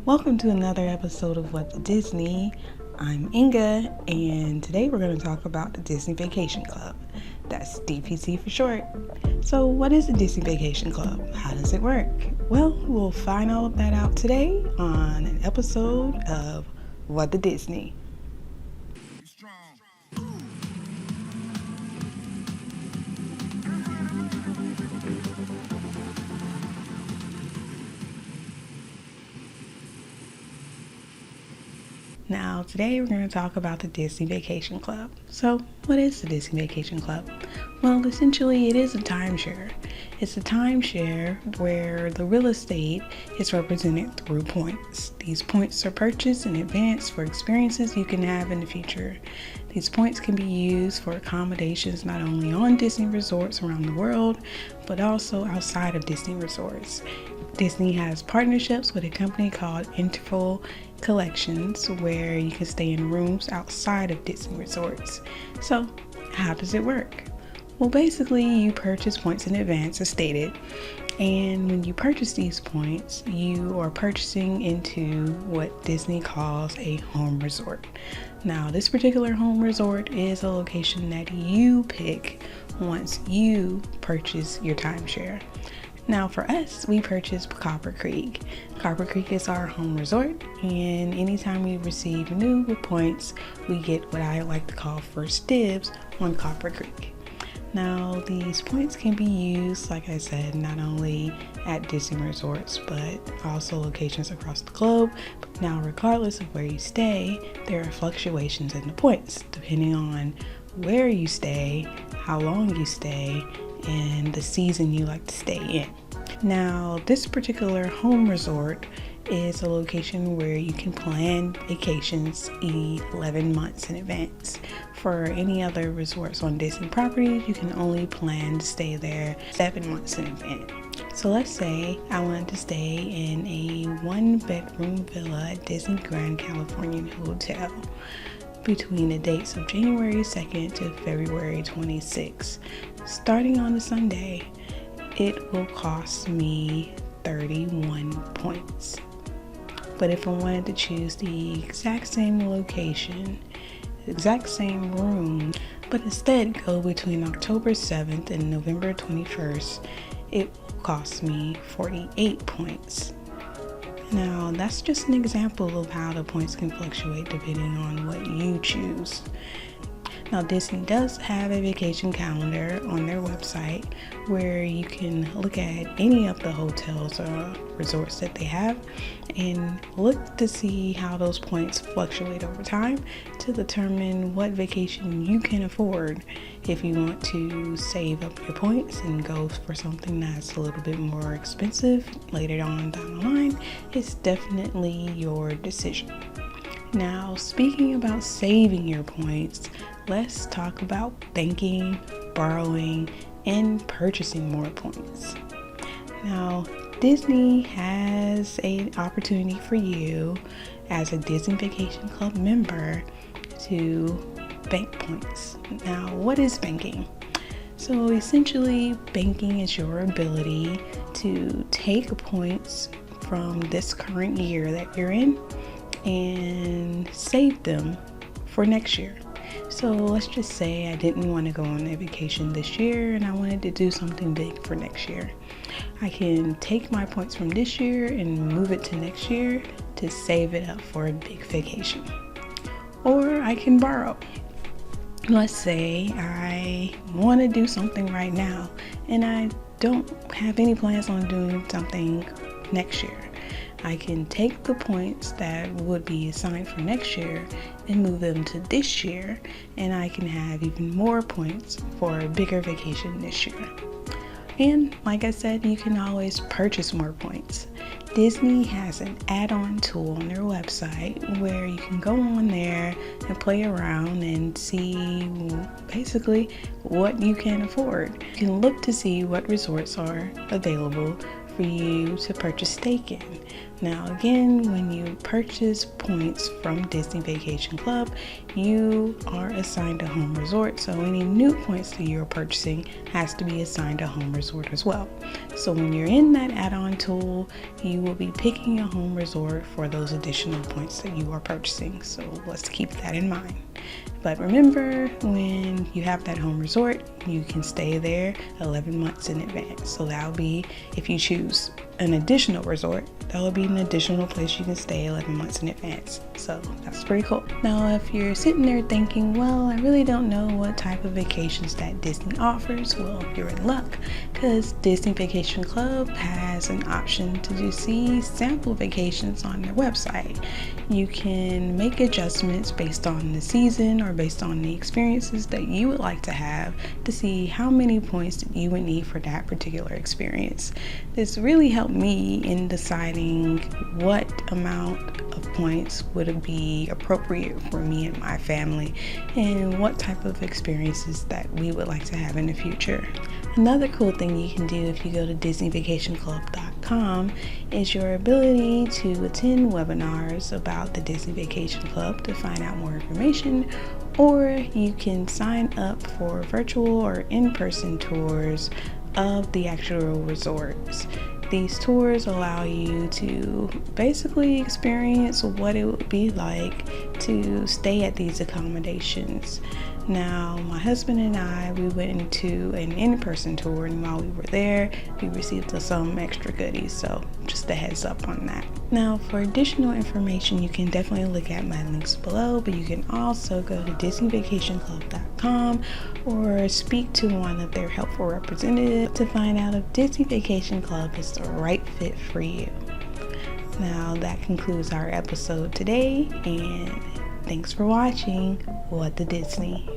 Welcome to another episode of What the Disney. I'm Inga, and today we're going to talk about the Disney Vacation Club. That's DVC for short. So, what is the Disney Vacation Club? How does it work? Well, we'll find all of that out today on an episode of What the Disney. Now, today we're going to talk about the Disney Vacation Club. So, what is the Disney Vacation Club? Well, essentially, it is a timeshare. It's a timeshare where the real estate is represented through points. These points are purchased in advance for experiences you can have in the future. These points can be used for accommodations not only on Disney resorts around the world, but also outside of Disney resorts. Disney has partnerships with a company called Interval Collections, where you can stay in rooms outside of Disney resorts. So, how does it work? Well, basically, you purchase points in advance, as stated, and when you purchase these points, you are purchasing into what Disney calls a home resort. Now, this particular home resort is a location that you pick once you purchase your timeshare. Now, for us, we purchased Copper Creek. Copper Creek is our home resort, and anytime we receive new with points, we get what I like to call first dibs on Copper Creek. Now, these points can be used, like I said, not only at Disney resorts, but also locations across the globe. Now, regardless of where you stay, there are fluctuations in the points, depending on where you stay, how long you stay, and the season you like to stay in. Now, this particular home resort is a location where you can plan vacations 11 months in advance. For any other resorts on Disney properties, you can only plan to stay there 7 months in advance. So let's say I wanted to stay in a 1-bedroom villa at Disney Grand Californian Hotel between the dates of January 2nd to February 26th. Starting on a Sunday, it will cost me 31 points. But if I wanted to choose the exact same location, exact same room, but instead go between October 7th and November 21st, it will cost me 48 points. Now, that's just an example of how the points can fluctuate depending on what you choose. Now, Disney does have a vacation calendar on their website where you can look at any of the hotels or resorts that they have and look to see how those points fluctuate over time to determine what vacation you can afford. If you want to save up your points and go for something that's a little bit more expensive later on down the line, it's definitely your decision. Now, speaking about saving your points, let's talk about banking, borrowing, and purchasing more points. Now, Disney has an opportunity for you as a Disney Vacation Club member to bank points. Now, what is banking? So essentially, banking is your ability to take points from this current year that you're in and save them for next year. So let's just say I didn't want to go on a vacation this year and I wanted to do something big for next year. I can take my points from this year and move it to next year to save it up for a big vacation. Or I can borrow. Let's say I want to do something right now and I don't have any plans on doing something next year. I can take the points that would be assigned for next year and move them to this year, and I can have even more points for a bigger vacation this year. And like I said, you can always purchase more points. Disney has an add-on tool on their website where you can go on there and play around and see basically what you can afford. You can look to see what resorts are available for you to purchase stake in. Now, again, when you purchase points from Disney Vacation Club, you are assigned a home resort. So any new points that you're purchasing has to be assigned a home resort as well. So when you're in that add-on tool, you will be picking a home resort for those additional points that you are purchasing. So let's keep that in mind. But remember, when you have that home resort, you can stay there 11 months in advance. So that'll be, if you choose an additional resort, that will be an additional place you can stay 11 months in advance. So that's pretty cool. Now, if you're sitting there thinking, well, I really don't know what type of vacations that Disney offers, well, you're in luck, because Disney Vacation Club has an option to see sample vacations on their website. You can make adjustments based on the season or based on the experiences that you would like to have to see how many points that you would need for that particular experience. This really helped me in deciding what amount of points would be appropriate for me and my family and what type of experiences that we would like to have in the future. Another cool thing you can do if you go to DisneyVacationClub.com is your ability to attend webinars about the Disney Vacation Club to find out more information, or you can sign up for virtual or in-person tours of the actual resorts. These tours allow you to basically experience what it would be like to stay at these accommodations. Now, my husband and I, we went into an in-person tour, and while we were there, we received some extra goodies, so just a heads up on that. Now, for additional information, you can definitely look at my links below, but you can also go to DisneyVacationClub.com or speak to one of their helpful representatives to find out if Disney Vacation Club is the right fit for you. Now, that concludes our episode today, and thanks for watching What the Disney.